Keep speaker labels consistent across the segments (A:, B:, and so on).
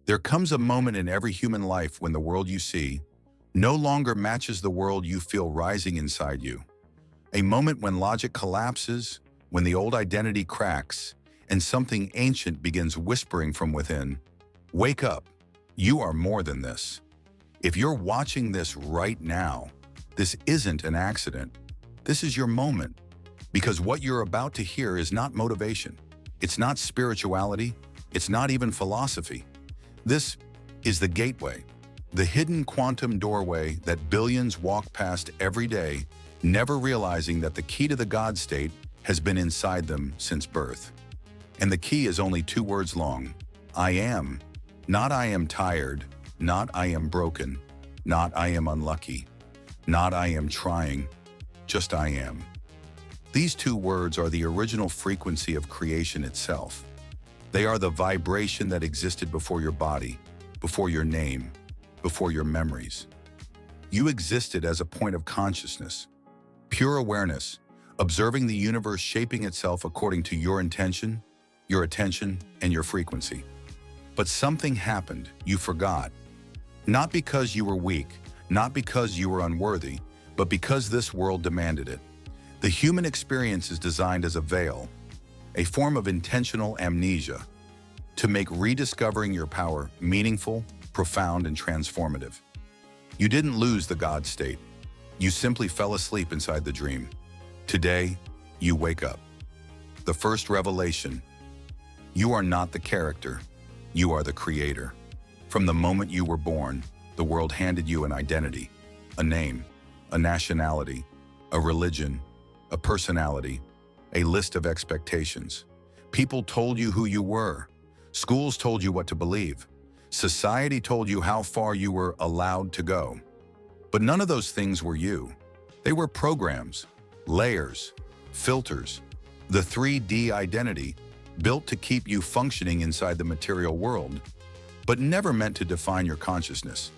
A: There comes a moment in every human life when the world you see no longer matches the world you feel rising inside you. A moment when logic collapses, when the old identity cracks, and something ancient begins whispering from within. Wake up. You are more than this. If you're watching this right now, this isn't an accident. This is your moment. Because what you're about to hear is not motivation. It's not spirituality. It's not even philosophy. This is the gateway, the hidden quantum doorway that billions walk past every day, never realizing that the key to the God state has been inside them since birth. And the key is only 2 words long. I am. Not I am tired, not I am broken, not I am unlucky, not I am trying, just I am. These 2 words are the original frequency of creation itself. They are the vibration that existed before your body, before your name, before your memories. You existed as a point of consciousness, pure awareness, observing the universe shaping itself according to your intention, your attention, and your frequency. But something happened, you forgot. Not because you were weak, not because you were unworthy, but because this world demanded it. The human experience is designed as a veil, a form of intentional amnesia, to make rediscovering your power meaningful, profound, and transformative. You didn't lose the God state. You simply fell asleep inside the dream. Today, you wake up. The first revelation: you are not the character. You are the creator. From the moment you were born, the world handed you an identity, a name, a nationality, a religion, a personality, a list of expectations. People told you who you were. Schools told you what to believe. Society told you how far you were allowed to go. But none of those things were you. They were programs, layers, filters, the 3D identity built to keep you functioning inside the material world, but never meant to define your consciousness.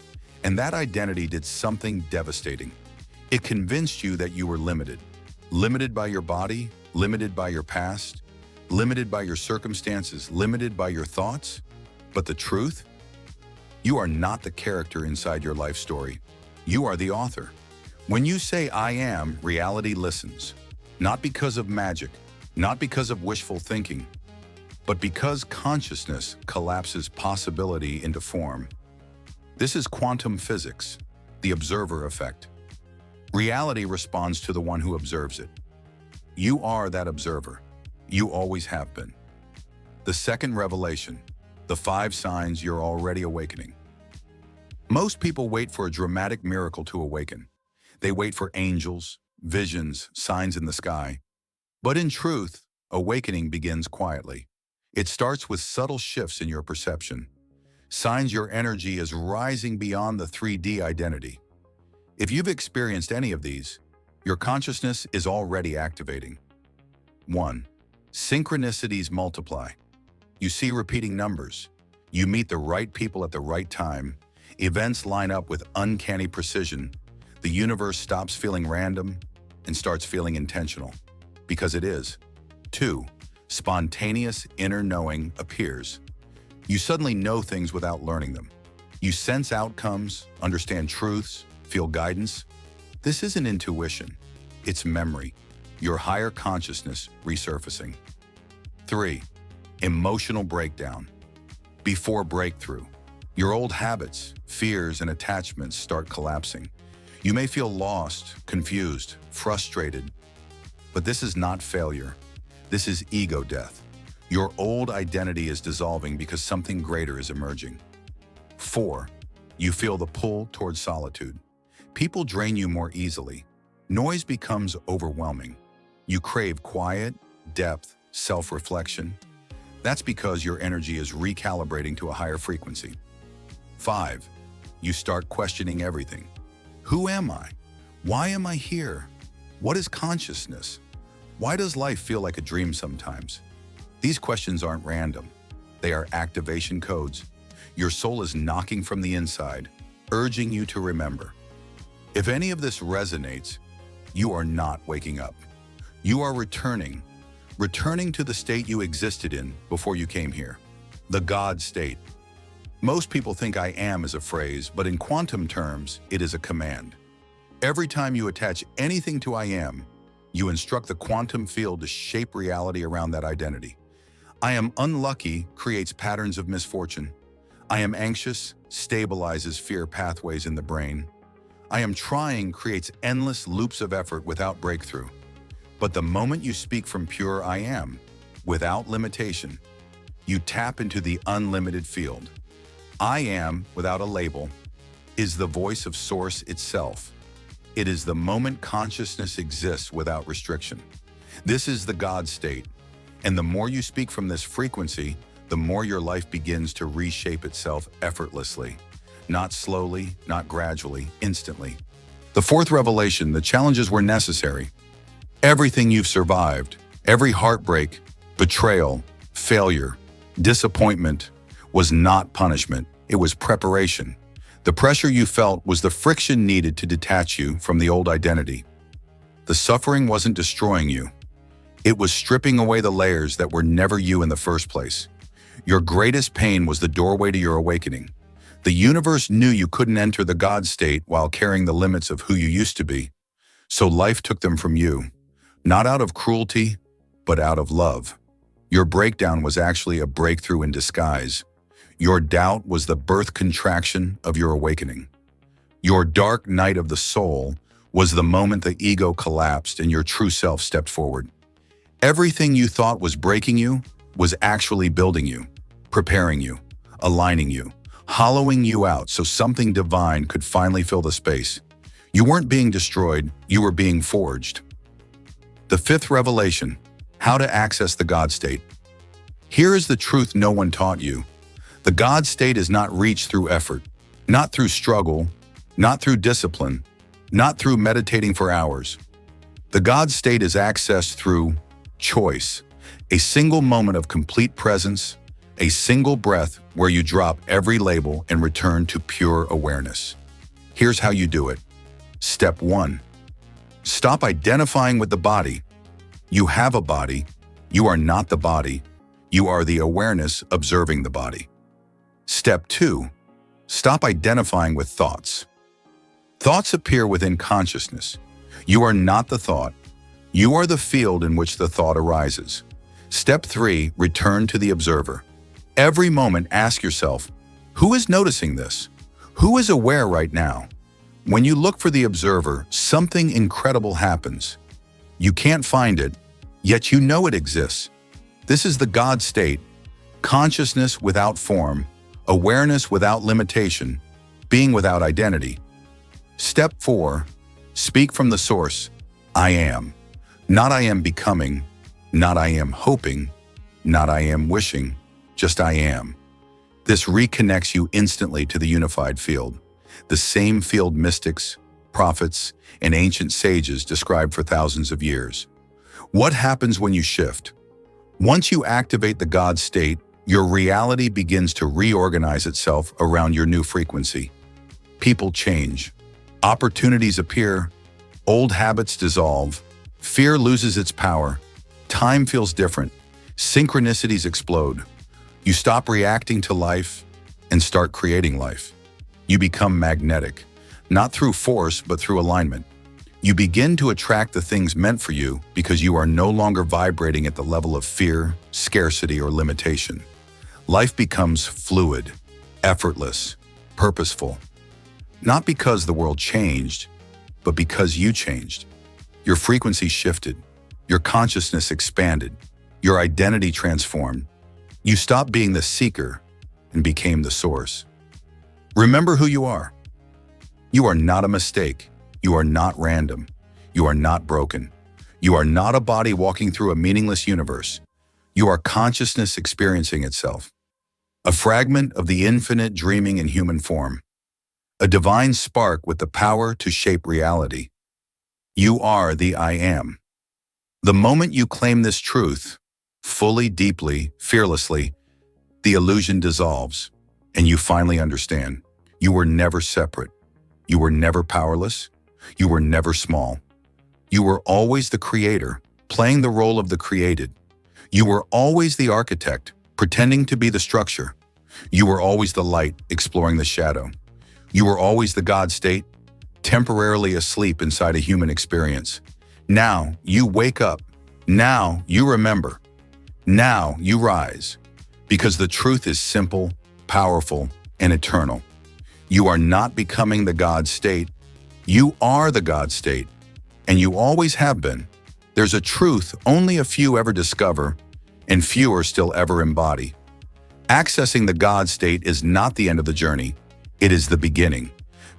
A: And that identity did something devastating. It convinced you that you were limited. Limited by your body, limited by your past, limited by your circumstances, limited by your thoughts. But the truth? You are not the character inside your life story. You are the author. When you say I am, reality listens. Not because of magic, not because of wishful thinking, but because consciousness collapses possibility into form. This is quantum physics, the observer effect. Reality responds to the one who observes it. You are that observer. You always have been. The second revelation, the 5 signs you're already awakening. Most people wait for a dramatic miracle to awaken. They wait for angels, visions, signs in the sky. But in truth, awakening begins quietly. It starts with subtle shifts in your perception. Signs your energy is rising beyond the 3D identity. If you've experienced any of these, your consciousness is already activating. 1. Synchronicities multiply. You see repeating numbers. You meet the right people at the right time. Events line up with uncanny precision. The universe stops feeling random and starts feeling intentional. Because it is. 2. Spontaneous inner knowing appears. You suddenly know things without learning them. You sense outcomes, understand truths, feel guidance. This isn't intuition. It's memory. Your higher consciousness resurfacing. 3. Emotional breakdown. Before breakthrough, your old habits, fears, and attachments start collapsing. You may feel lost, confused, frustrated, but this is not failure. This is ego death. Your old identity is dissolving because something greater is emerging. 4. You feel the pull towards solitude. People drain you more easily. Noise becomes overwhelming. You crave quiet, depth, self-reflection. That's because your energy is recalibrating to a higher frequency. 5. You start questioning everything. Who am I? Why am I here? What is consciousness? Why does life feel like a dream sometimes? These questions aren't random. They are activation codes. Your soul is knocking from the inside, urging you to remember. If any of this resonates, you are not waking up. You are returning to the state you existed in before you came here, the God state. Most people think I am is a phrase, but in quantum terms, it is a command. Every time you attach anything to I am, you instruct the quantum field to shape reality around that identity. I am unlucky creates patterns of misfortune. I am anxious stabilizes fear pathways in the brain. I am trying creates endless loops of effort without breakthrough. But the moment you speak from pure I am, without limitation, you tap into the unlimited field. I am, without a label, is the voice of Source itself. It is the moment consciousness exists without restriction. This is the God state. And the more you speak from this frequency, the more your life begins to reshape itself effortlessly. Not slowly, not gradually, instantly. The fourth revelation, the challenges were necessary. Everything you've survived, every heartbreak, betrayal, failure, disappointment, was not punishment, it was preparation. The pressure you felt was the friction needed to detach you from the old identity. The suffering wasn't destroying you. It was stripping away the layers that were never you in the first place. Your greatest pain was the doorway to your awakening. The universe knew you couldn't enter the God state while carrying the limits of who you used to be. So life took them from you, not out of cruelty, but out of love. Your breakdown was actually a breakthrough in disguise. Your doubt was the birth contraction of your awakening. Your dark night of the soul was the moment the ego collapsed and your true self stepped forward. Everything you thought was breaking you was actually building you, preparing you, aligning you, hollowing you out so something divine could finally fill the space. You weren't being destroyed, you were being forged. The fifth revelation, how to access the God state. Here is the truth no one taught you. The God state is not reached through effort, not through struggle, not through discipline, not through meditating for hours. The God state is accessed through choice, a single moment of complete presence, a single breath where you drop every label and return to pure awareness. Here's how you do it. Step 1. Stop identifying with the body. You have a body. You are not the body. You are the awareness observing the body. Step 2. Stop identifying with thoughts. Thoughts appear within consciousness. You are not the thought. You are the field in which the thought arises. Step 3. Return to the observer. Every moment ask yourself, who is noticing this? Who is aware right now? When you look for the observer, something incredible happens. You can't find it, yet you know it exists. This is the God state, consciousness without form, awareness without limitation, being without identity. Step 4. Speak from the source. I am. Not I am becoming, not I am hoping, not I am wishing, just I am. This reconnects you instantly to the unified field, the same field mystics, prophets, and ancient sages described for thousands of years. What happens when you shift? Once you activate the God state, your reality begins to reorganize itself around your new frequency. People change. Opportunities appear. Old habits dissolve. Fear loses its power. Time feels different. Synchronicities explode. You stop reacting to life and start creating life. You become magnetic, not through force, but through alignment. You begin to attract the things meant for you because you are no longer vibrating at the level of fear, scarcity, or limitation. Life becomes fluid, effortless, purposeful. Not because the world changed, but because you changed. Your frequency shifted. Your consciousness expanded. Your identity transformed. You stopped being the seeker and became the source. Remember who you are. You are not a mistake. You are not random. You are not broken. You are not a body walking through a meaningless universe. You are consciousness experiencing itself. A fragment of the infinite dreaming in human form. A divine spark with the power to shape reality. You are the I am. The moment you claim this truth, fully, deeply, fearlessly, the illusion dissolves, and you finally understand. You were never separate. You were never powerless. You were never small. You were always the creator, playing the role of the created. You were always the architect, pretending to be the structure. You were always the light, exploring the shadow. You were always the God state, temporarily asleep inside a human experience. Now you wake up. Now you remember. Now you rise. Because the truth is simple, powerful, and eternal. You are not becoming the God state. You are the God state. And you always have been. There's a truth only a few ever discover, and fewer still ever embody. Accessing the God state is not the end of the journey. It is the beginning.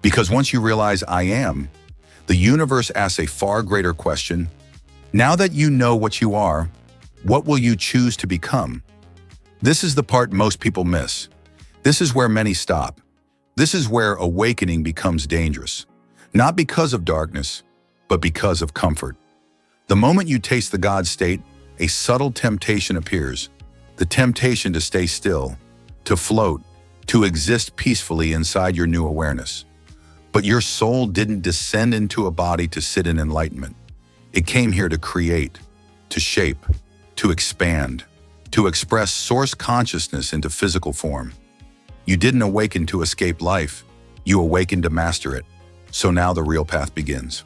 A: Because once you realize I am, the universe asks a far greater question. Now that you know what you are, what will you choose to become? This is the part most people miss. This is where many stop. This is where awakening becomes dangerous. Not because of darkness, but because of comfort. The moment you taste the God state, a subtle temptation appears. The temptation to stay still, to float, to exist peacefully inside your new awareness. But your soul didn't descend into a body to sit in enlightenment. It came here to create, to shape, to expand, to express source consciousness into physical form. You didn't awaken to escape life. You awakened to master it. So now the real path begins.